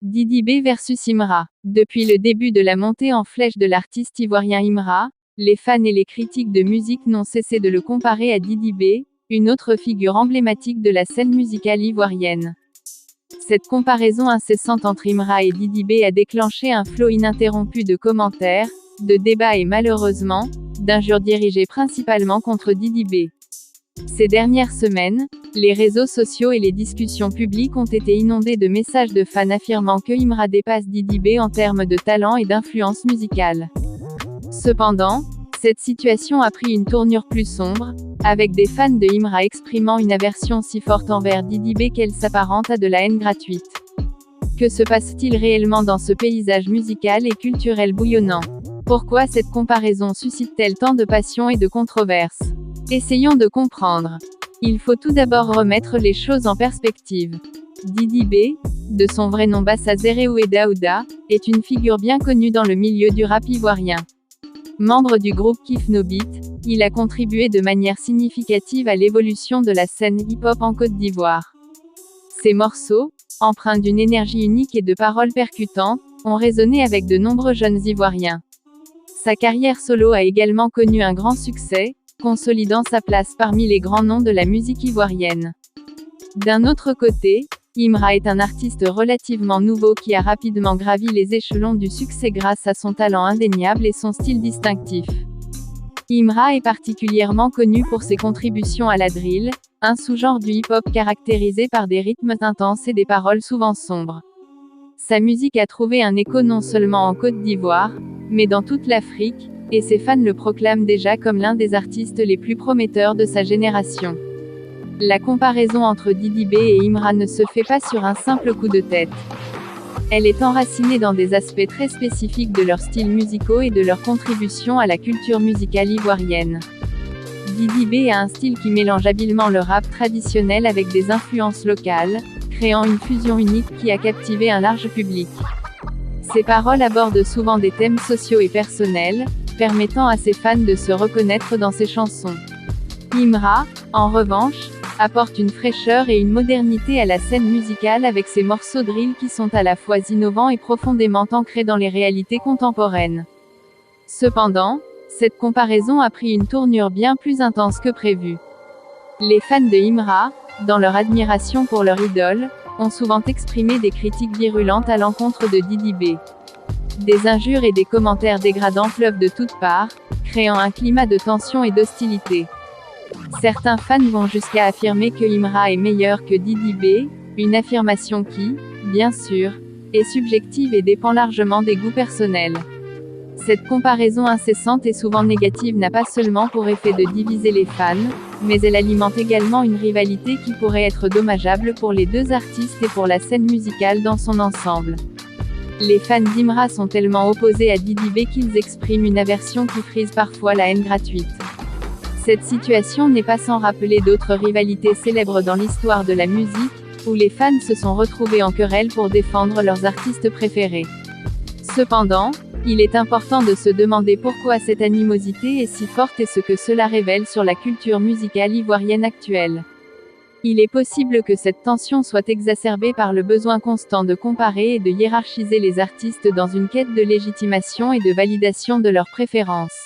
Didi B versus Imra. Depuis le début de la montée en flèche de l'artiste ivoirien Imra, les fans et les critiques de musique n'ont cessé de le comparer à Didi B, une autre figure emblématique de la scène musicale ivoirienne. Cette comparaison incessante entre Imra et Didi B a déclenché un flot ininterrompu de commentaires, de débats et malheureusement, d'injures dirigées principalement contre Didi B. Ces dernières semaines, les réseaux sociaux et les discussions publiques ont été inondés de messages de fans affirmant que Imra dépasse Didi B en termes de talent et d'influence musicale. Cependant, cette situation a pris une tournure plus sombre, avec des fans de Imra exprimant une aversion si forte envers Didi B qu'elle s'apparente à de la haine gratuite. Que se passe-t-il réellement dans ce paysage musical et culturel bouillonnant? Pourquoi cette comparaison suscite-t-elle tant de passion et de controverses? Essayons de comprendre. Il faut tout d'abord remettre les choses en perspective. Didi B, de son vrai nom Bassa Zéréoué Daouda, est une figure bien connue dans le milieu du rap ivoirien. Membre du groupe Kiff No Beat, il a contribué de manière significative à l'évolution de la scène hip-hop en Côte d'Ivoire. Ses morceaux, empreints d'une énergie unique et de paroles percutantes, ont résonné avec de nombreux jeunes Ivoiriens. Sa carrière solo a également connu un grand succès, consolidant sa place parmi les grands noms de la musique ivoirienne. D'un autre côté, Imra est un artiste relativement nouveau qui a rapidement gravi les échelons du succès grâce à son talent indéniable et son style distinctif. Imra est particulièrement connu pour ses contributions à la drill, un sous-genre du hip-hop caractérisé par des rythmes intenses et des paroles souvent sombres. Sa musique a trouvé un écho non seulement en Côte d'Ivoire, mais dans toute l'Afrique, et ses fans le proclament déjà comme l'un des artistes les plus prometteurs de sa génération. La comparaison entre Didi B et Imra ne se fait pas sur un simple coup de tête. Elle est enracinée dans des aspects très spécifiques de leurs styles musicaux et de leur contribution à la culture musicale ivoirienne. Didi B a un style qui mélange habilement le rap traditionnel avec des influences locales, créant une fusion unique qui a captivé un large public. Ses paroles abordent souvent des thèmes sociaux et personnels, permettant à ses fans de se reconnaître dans ses chansons. Imra, en revanche, apporte une fraîcheur et une modernité à la scène musicale avec ses morceaux drill qui sont à la fois innovants et profondément ancrés dans les réalités contemporaines. Cependant, cette comparaison a pris une tournure bien plus intense que prévu. Les fans de Imra, dans leur admiration pour leur idole, ont souvent exprimé des critiques virulentes à l'encontre de Didi B. Des injures et des commentaires dégradants pleuvent de toutes parts, créant un climat de tension et d'hostilité. Certains fans vont jusqu'à affirmer que Imra est meilleur que Didi B, une affirmation qui, bien sûr, est subjective et dépend largement des goûts personnels. Cette comparaison incessante et souvent négative n'a pas seulement pour effet de diviser les fans, mais elle alimente également une rivalité qui pourrait être dommageable pour les deux artistes et pour la scène musicale dans son ensemble. Les fans d'Imra sont tellement opposés à Didi B qu'ils expriment une aversion qui frise parfois la haine gratuite. Cette situation n'est pas sans rappeler d'autres rivalités célèbres dans l'histoire de la musique, où les fans se sont retrouvés en querelle pour défendre leurs artistes préférés. Cependant, il est important de se demander pourquoi cette animosité est si forte et ce que cela révèle sur la culture musicale ivoirienne actuelle. Il est possible que cette tension soit exacerbée par le besoin constant de comparer et de hiérarchiser les artistes dans une quête de légitimation et de validation de leurs préférences.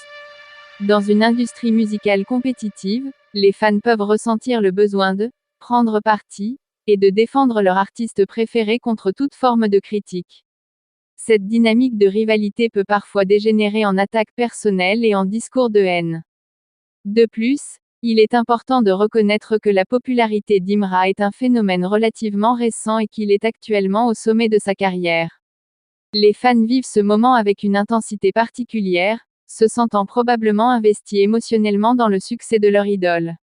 Dans une industrie musicale compétitive, les fans peuvent ressentir le besoin de prendre parti et de défendre leur artiste préféré contre toute forme de critique. Cette dynamique de rivalité peut parfois dégénérer en attaques personnelles et en discours de haine. De plus, il est important de reconnaître que la popularité d'Imra est un phénomène relativement récent et qu'il est actuellement au sommet de sa carrière. Les fans vivent ce moment avec une intensité particulière, se sentant probablement investis émotionnellement dans le succès de leur idole.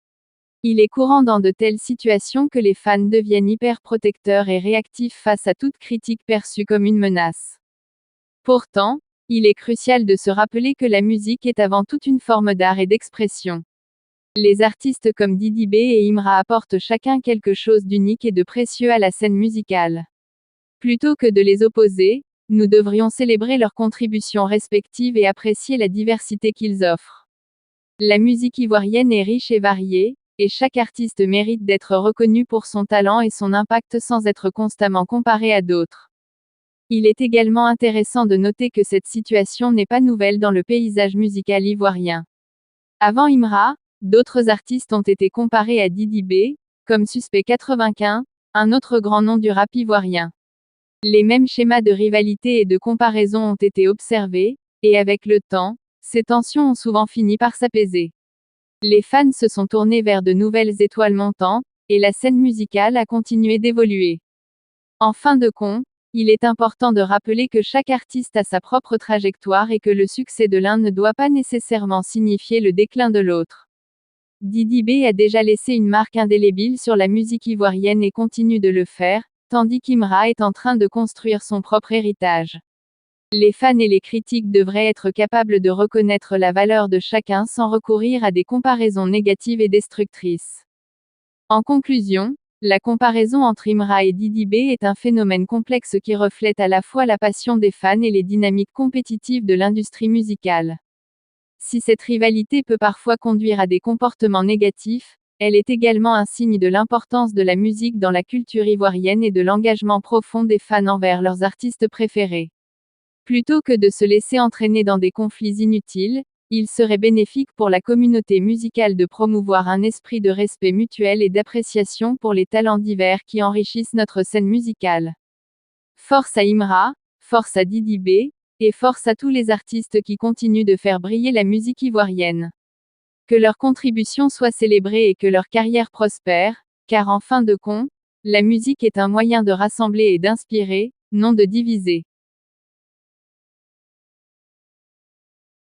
Il est courant dans de telles situations que les fans deviennent hyper protecteurs et réactifs face à toute critique perçue comme une menace. Pourtant, il est crucial de se rappeler que la musique est avant tout une forme d'art et d'expression. Les artistes comme Didi B et Imra apportent chacun quelque chose d'unique et de précieux à la scène musicale. Plutôt que de les opposer, nous devrions célébrer leurs contributions respectives et apprécier la diversité qu'ils offrent. La musique ivoirienne est riche et variée, et chaque artiste mérite d'être reconnu pour son talent et son impact sans être constamment comparé à d'autres. Il est également intéressant de noter que cette situation n'est pas nouvelle dans le paysage musical ivoirien. Avant Imra, d'autres artistes ont été comparés à Didi B, comme Suspect 95, un autre grand nom du rap ivoirien. Les mêmes schémas de rivalité et de comparaison ont été observés, et avec le temps, ces tensions ont souvent fini par s'apaiser. Les fans se sont tournés vers de nouvelles étoiles montantes, et la scène musicale a continué d'évoluer. En fin de compte, il est important de rappeler que chaque artiste a sa propre trajectoire et que le succès de l'un ne doit pas nécessairement signifier le déclin de l'autre. Didi B a déjà laissé une marque indélébile sur la musique ivoirienne et continue de le faire, tandis qu'Imra est en train de construire son propre héritage. Les fans et les critiques devraient être capables de reconnaître la valeur de chacun sans recourir à des comparaisons négatives et destructrices. En conclusion, la comparaison entre Imra et Didi B est un phénomène complexe qui reflète à la fois la passion des fans et les dynamiques compétitives de l'industrie musicale. Si cette rivalité peut parfois conduire à des comportements négatifs, elle est également un signe de l'importance de la musique dans la culture ivoirienne et de l'engagement profond des fans envers leurs artistes préférés. Plutôt que de se laisser entraîner dans des conflits inutiles, il serait bénéfique pour la communauté musicale de promouvoir un esprit de respect mutuel et d'appréciation pour les talents divers qui enrichissent notre scène musicale. Force à Imra, force à Didi B, et force à tous les artistes qui continuent de faire briller la musique ivoirienne. Que leur contribution soit célébrée et que leur carrière prospère, car en fin de compte, la musique est un moyen de rassembler et d'inspirer, non de diviser.